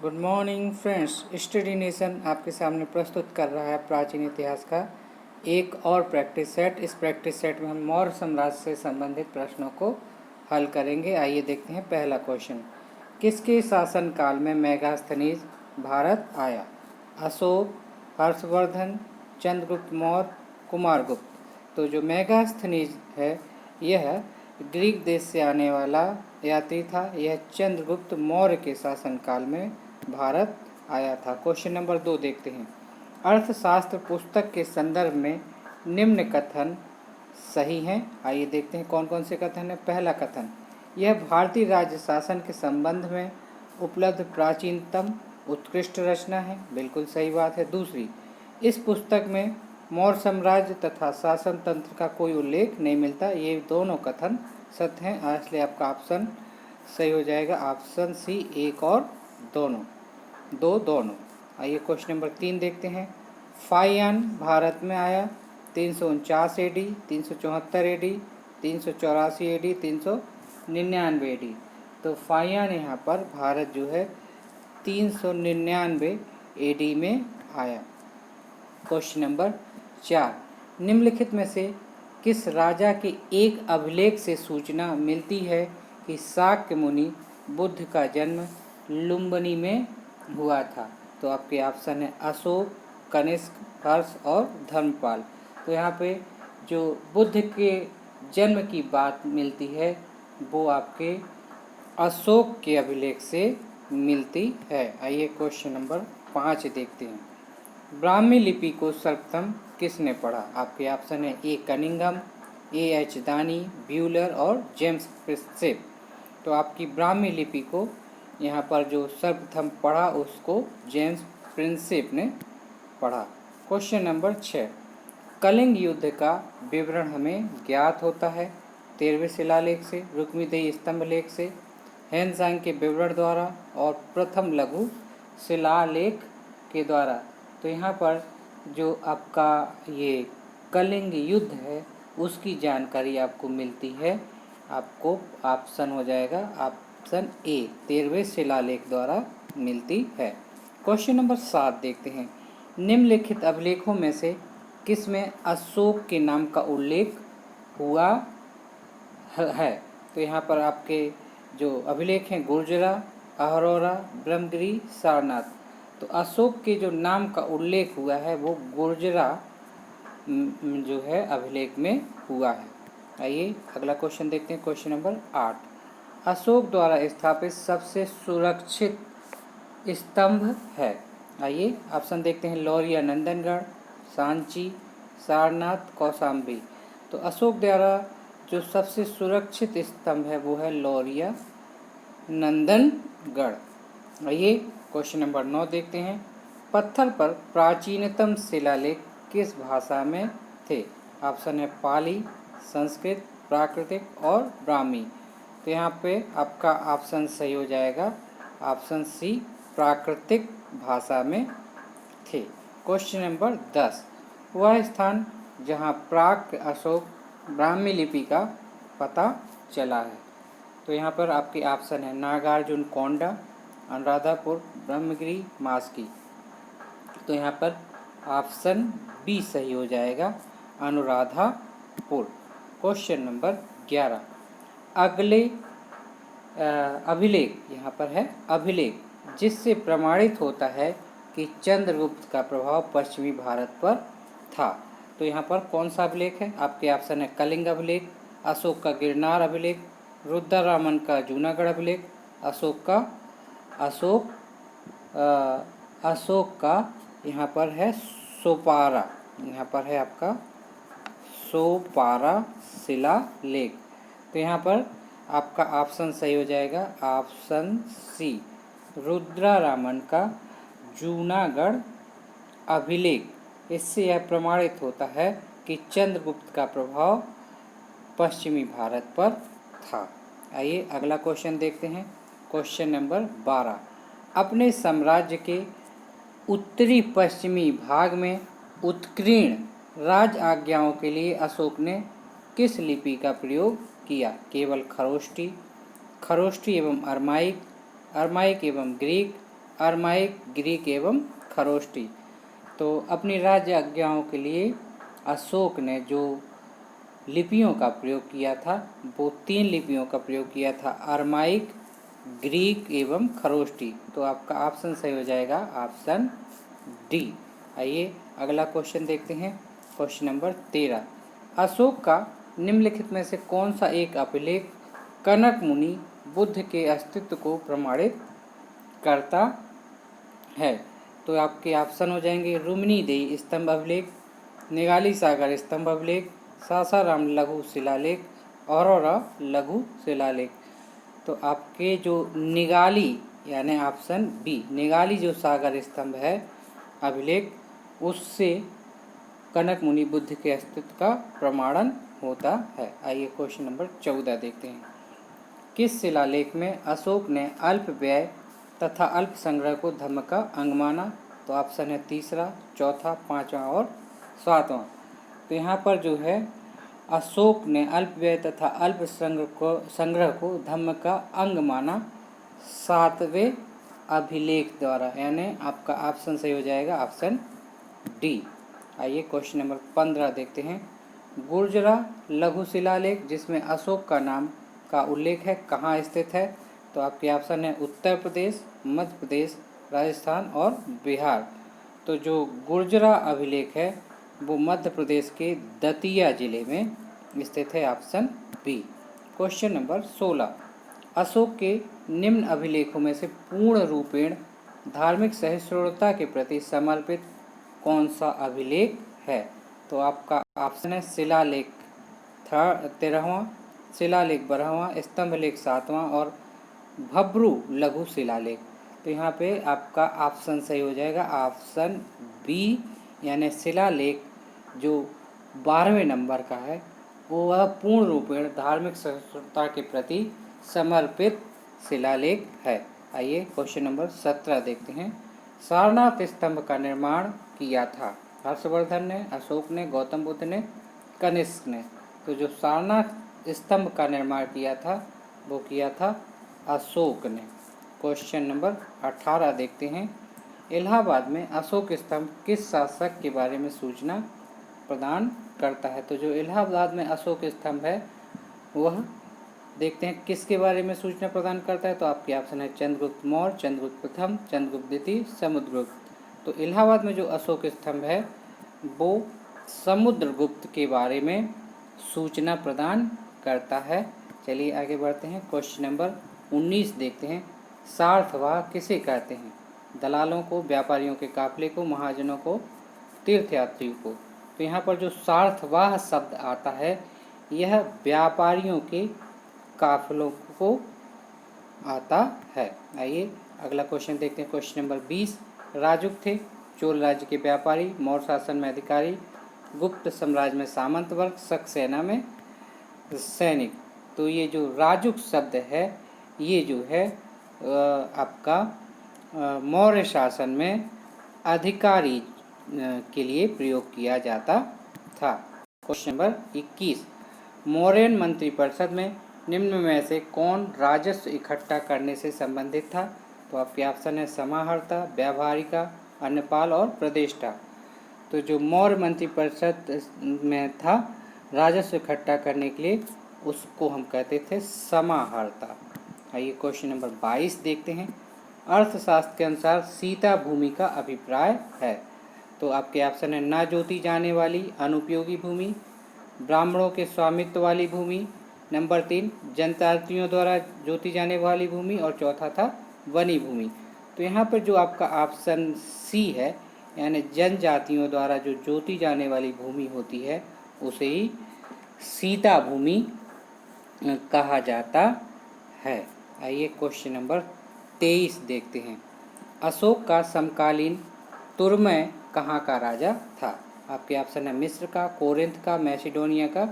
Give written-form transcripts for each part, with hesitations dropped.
Good morning friends. Study nation आपके सामने प्रस्तुत कर रहा है प्राचीन इतिहास का एक और प्रैक्टिस सेट। इस प्रैक्टिस सेट में हम मौर्य साम्राज्य से संबंधित प्रश्नों को हल करेंगे। आइए देखते हैं पहला क्वेश्चन। किसके शासनकाल में मेगास्थनीज भारत आया? अशोक, हर्षवर्धन, चंद्रगुप्त मौर्य, कुमारगुप्त। तो जो मेगास्थनीज है यह ग्रीक देश से आने वाला यात्री था। यह चंद्रगुप्त मौर्य के शासनकाल में भारत आया था। क्वेश्चन नंबर 2 देखते हैं। अर्थशास्त्र पुस्तक के संदर्भ में निम्न कथन सही हैं। आइए देखते हैं कौन कौन से कथन है। पहला कथन, यह भारतीय राज्य शासन के संबंध में उपलब्ध प्राचीनतम उत्कृष्ट रचना है। बिल्कुल सही बात है। दूसरी, इस पुस्तक में मौर्य साम्राज्य तथा शासन तंत्र का कोई उल्लेख नहीं मिलता। ये दोनों कथन सत्य हैं, इसलिए आपका ऑप्शन सही हो जाएगा। ऑप्शन सी, एक और दोनों। आइए क्वेश्चन नंबर 3 देखते हैं। फाहियान भारत में आया 349 AD, 374 AD, 384 AD, 399 AD। तो फाहियान यहाँ पर भारत जो है 399 AD में आया। क्वेश्चन नंबर 4, निम्नलिखित में से किस राजा के एक अभिलेख से सूचना मिलती है कि शाक्य मुनि बुद्ध का जन्म लुम्बिनी में हुआ था? तो आपके ऑप्शन है अशोक, कनिष्क, हर्ष और धर्मपाल। तो यहाँ पे जो बुद्ध के जन्म की बात मिलती है वो आपके अशोक के अभिलेख से मिलती है। आइए क्वेश्चन नंबर 5 देखते हैं। ब्राह्मी लिपि को सर्वप्रथम किसने पढ़ा? आपके ऑप्शन है ए कनिंघम, एच दानी, ब्यूलर और जेम्स प्रिंसेप। तो आपकी ब्राह्मी लिपि को यहाँ पर जो सर्वप्रथम पढ़ा उसको जेम्स प्रिंसेप ने पढ़ा। क्वेश्चन नंबर 6, कलिंग युद्ध का विवरण हमें ज्ञात होता है 13वें शिलालेख से, रुक्मीदेही स्तंभ लेख से, हेनसांग के विवरण द्वारा और प्रथम लघु शिलालेख के द्वारा। तो यहाँ पर जो आपका ये कलिंग युद्ध है उसकी जानकारी आपको मिलती है। आपको ऑप्शन हो जाएगा ऑप्शन ए, 13वें शिलालेख द्वारा मिलती है। क्वेश्चन नंबर 7 देखते हैं। निम्नलिखित अभिलेखों में से किसमें अशोक के नाम का उल्लेख हुआ है? तो यहाँ पर आपके जो अभिलेख हैं गुर्जरा, अहरोरा, ब्रह्मगिरी, सारनाथ। तो अशोक के जो नाम का उल्लेख हुआ है वो गुर्जरा जो है अभिलेख में हुआ है। आइए अगला क्वेश्चन देखते हैं। क्वेश्चन नंबर 8, अशोक द्वारा स्थापित सबसे सुरक्षित स्तंभ है? आइए ऑप्शन देखते हैं। लौरिया नंदनगढ़, सांची, सारनाथ, कौशाम्बी। तो अशोक द्वारा जो सबसे सुरक्षित स्तंभ है वो है लौरिया नंदनगढ़। आइए क्वेश्चन नंबर 9 देखते हैं। पत्थर पर प्राचीनतम शिलालेख किस भाषा में थे? ऑप्शन है पाली, संस्कृत, प्राकृतिक और ब्राह्मी। तो यहाँ पे आपका ऑप्शन सही हो जाएगा ऑप्शन सी, प्राकृतिक भाषा में थे। क्वेश्चन नंबर 10, वह स्थान जहाँ प्राक अशोक ब्राह्मी लिपि का पता चला है? तो यहाँ पर आपके ऑप्शन है नागार्जुन कोंडा, अनुराधापुर, ब्रह्मगिरी, मास्की। तो यहाँ पर ऑप्शन बी सही हो जाएगा अनुराधापुर। क्वेश्चन नंबर 11, अगले अभिलेख, यहाँ पर है अभिलेख, जिससे प्रमाणित होता है कि चंद्रगुप्त का प्रभाव पश्चिमी भारत पर था। तो यहाँ पर कौन सा अभिलेख है? आपके ऑप्शन है कलिंग अभिलेख, अशोक का गिरनार अभिलेख, रुद्ररामन का जूनागढ़ अभिलेख, अशोक का यहाँ पर है सोपारा, यहाँ पर है आपका सोपारा शिलालेख। तो यहाँ पर आपका ऑप्शन सही हो जाएगा ऑप्शन सी, रुद्ररामन का जूनागढ़ अभिलेख। इससे यह प्रमाणित होता है कि चंद्रगुप्त का प्रभाव पश्चिमी भारत पर था। आइए अगला क्वेश्चन देखते हैं। क्वेश्चन नंबर 12, अपने साम्राज्य के उत्तरी पश्चिमी भाग में उत्कीर्ण राज आज्ञाओं के लिए अशोक ने किस लिपि का प्रयोग किया? केवल खरोष्टी एवं अरमाइक एवं ग्रीक, अरमाइक, ग्रीक एवं खरोष्टी। तो अपनी राज्य आज्ञाओं के लिए अशोक ने जो लिपियों का प्रयोग किया था वो 3 लिपियों का प्रयोग किया था, अरमाइक, ग्रीक एवं खरोष्टी। तो आपका ऑप्शन सही हो जाएगा ऑप्शन डी। आइए अगला क्वेश्चन देखते हैं, क्वेश्चन नंबर 13। अशोक का निम्नलिखित में से कौन सा एक अभिलेख कनक मुनि बुद्ध के अस्तित्व को प्रमाणित करता है? तो आपके ऑप्शन हो जाएंगे रुक्मिणी देवी स्तंभ अभिलेख, निगाली सागर स्तंभ अभिलेख, सासाराम लघु शिलालेख, औरोरा लघु शिलालेख। तो आपके जो निगाली यानी ऑप्शन बी, निगाली जो सागर स्तंभ है अभिलेख, उससे कनक मुनि बुद्ध के अस्तित्व का प्रमाणन होता है। आइए क्वेश्चन नंबर 14 देखते हैं। किस शिलालेख में अशोक ने अल्प व्यय तथा अल्प संग्रह को धर्म का अंग माना? तो ऑप्शन है तीसरा, चौथा, पांचवा और सातवां। तो यहाँ पर जो है अशोक ने अल्प व्यय तथा अल्प संग्रह को धर्म का अंग माना 7वें अभिलेख द्वारा, यानी आपका ऑप्शन सही हो जाएगा ऑप्शन डी। आइए क्वेश्चन नंबर 15 देखते हैं। गुर्जरा लघु शिलालेख जिसमें अशोक का नाम का उल्लेख है कहाँ स्थित है? तो आपके ऑप्शन है उत्तर प्रदेश, मध्य प्रदेश, राजस्थान और बिहार। तो जो गुर्जरा अभिलेख है वो मध्य प्रदेश के दतिया जिले में स्थित है, option B. Question number 16। Ashok के निम्न अभिलेखों में से पूर्ण रूपेण धार्मिक सहिष्णुता के प्रति समर्पित कौन सा अभिलेख है? तो आपका ऑप्शन है शिलालेख 13वां, शिलालेख 12वां, स्तंभलेख 7वां और भब्रू लघु शिलालेख। तो यहाँ पे आपका ऑप्शन सही हो जाएगा ऑप्शन बी, यानी शिलालेख जो 12वें नंबर का है वो वह पूर्ण रूपेण धार्मिक सहिष्णुता के प्रति समर्पित शिलालेख है। आइए क्वेश्चन नंबर 17 देखते हैं। सारनाथ स्तंभ का निर्माण किया था हर्षवर्धन ने, अशोक ने, गौतम बुद्ध ने, कनिष्क ने। तो जो सारनाथ स्तंभ का निर्माण किया था वो किया था अशोक ने। क्वेश्चन नंबर 18 देखते हैं। इलाहाबाद में अशोक स्तंभ किस शासक के बारे में सूचना प्रदान करता है? तो जो इलाहाबाद में अशोक स्तंभ है वह देखते हैं किसके बारे में सूचना प्रदान करता है। तो आपके ऑप्शन है चंद्रगुप्त मौर्य, चंद्रगुप्त प्रथम, चंद्रगुप्त द्वितीय, समुद्रगुप्त। तो इलाहाबाद में जो अशोक स्तंभ है वो समुद्रगुप्त के बारे में सूचना प्रदान करता है। चलिए आगे बढ़ते हैं, क्वेश्चन नंबर 19 देखते हैं। सार्थवाह किसे कहते हैं? दलालों को, व्यापारियों के काफिले को, महाजनों को, तीर्थयात्रियों को। तो यहाँ पर जो सार्थवाह शब्द आता है यह व्यापारियों के काफिलों को आता है। आइए अगला क्वेश्चन देखते हैं, क्वेश्चन नंबर 20। राजुक थे चोल राज्य के व्यापारी, मौर्य शासन में अधिकारी, गुप्त साम्राज्य में सामंत वर्ग, शक सेना में सैनिक। तो ये जो राजुक शब्द है ये जो है आपका मौर्य शासन में अधिकारी के लिए प्रयोग किया जाता था। Question number 21। मौर्यन मंत्रिपरिषद में निम्न में से कौन राजस्व इकट्ठा करने से संबंधित था? तो आपके ऑप्शन है समाहर्ता, व्यावहारिका, अन्यपाल और प्रदेष्टा। तो जो मौर्य मंत्रिपरिषद में था राजस्व इकट्ठा करने के लिए उसको हम कहते थे समाहर्ता। आइए क्वेश्चन नंबर 22 देखते हैं। अर्थशास्त्र के अनुसार सीता भूमि का अभिप्राय है। तो आपके ऑप्शन है ना जोती जाने वाली, अनुपयोगी भूमि, ब्राह्मणों के स्वामित्व वाली भूमि, नंबर 3 जनजातियों द्वारा जोती जाने वाली भूमि और चौथा था वनी भूमि। तो यहाँ पर जो आपका ऑप्शन सी है यानी जनजातियों द्वारा जो जोती जाने वाली भूमि होती है उसे ही सीता भूमि कहा जाता है। आइए क्वेश्चन नंबर 23 देखते हैं। अशोक का समकालीन तुर्मय कहाँ का राजा था? आपके ऑप्शन है मिस्र का, कोरिंथ का, मैसिडोनिया का,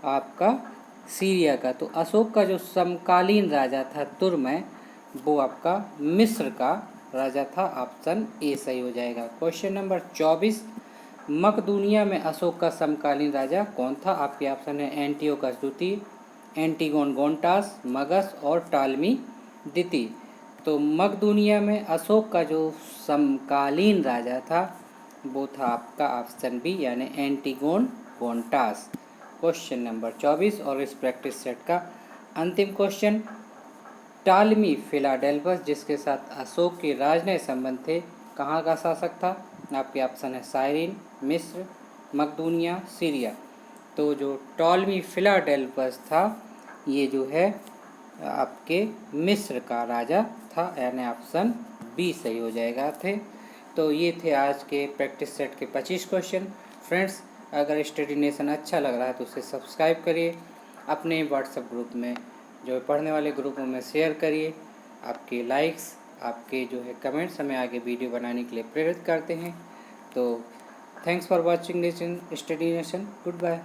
आपका सीरिया का। तो अशोक का जो समकालीन राजा था तुर्मय वो आपका मिस्र का राजा था, ऑप्शन ए सही हो जाएगा। Question number 24। मकदूनिया में अशोक का समकालीन राजा कौन था? आपके ऑप्शन है एंटियोकस द्वितीय, एंटीगोन गोंटास, मगस और टालमी द्वितीय। तो मकदूनिया में अशोक का जो समकालीन राजा था वो था आपका ऑप्शन बी यानी एंटीगोन पोंटास। क्वेश्चन नंबर 24 और इस प्रैक्टिस सेट का अंतिम क्वेश्चन, टालमी फिलाडेल्फस जिसके साथ अशोक के राजनयिक संबंध थे कहाँ का शासक था? आपके ऑप्शन है साइरिन, मिस्र, मकदूनिया, सीरिया। तो जो टॉलमी फिलाडेल्फस था ये जो है आपके मिस्र का राजा था, यानी ऑप्शन बी सही हो जाएगा थे। तो ये थे आज के प्रैक्टिस सेट के 25 क्वेश्चन। फ्रेंड्स, अगर स्टडी नेशन अच्छा लग रहा है तो उसे सब्सक्राइब करिए, अपने व्हाट्सएप ग्रुप में जो पढ़ने वाले ग्रुपों में शेयर करिए। आपके लाइक्स, आपके जो है कमेंट्स हमें आगे वीडियो बनाने के लिए प्रेरित करते हैं। तो thanks for watching Nation Study Nation. Good bye.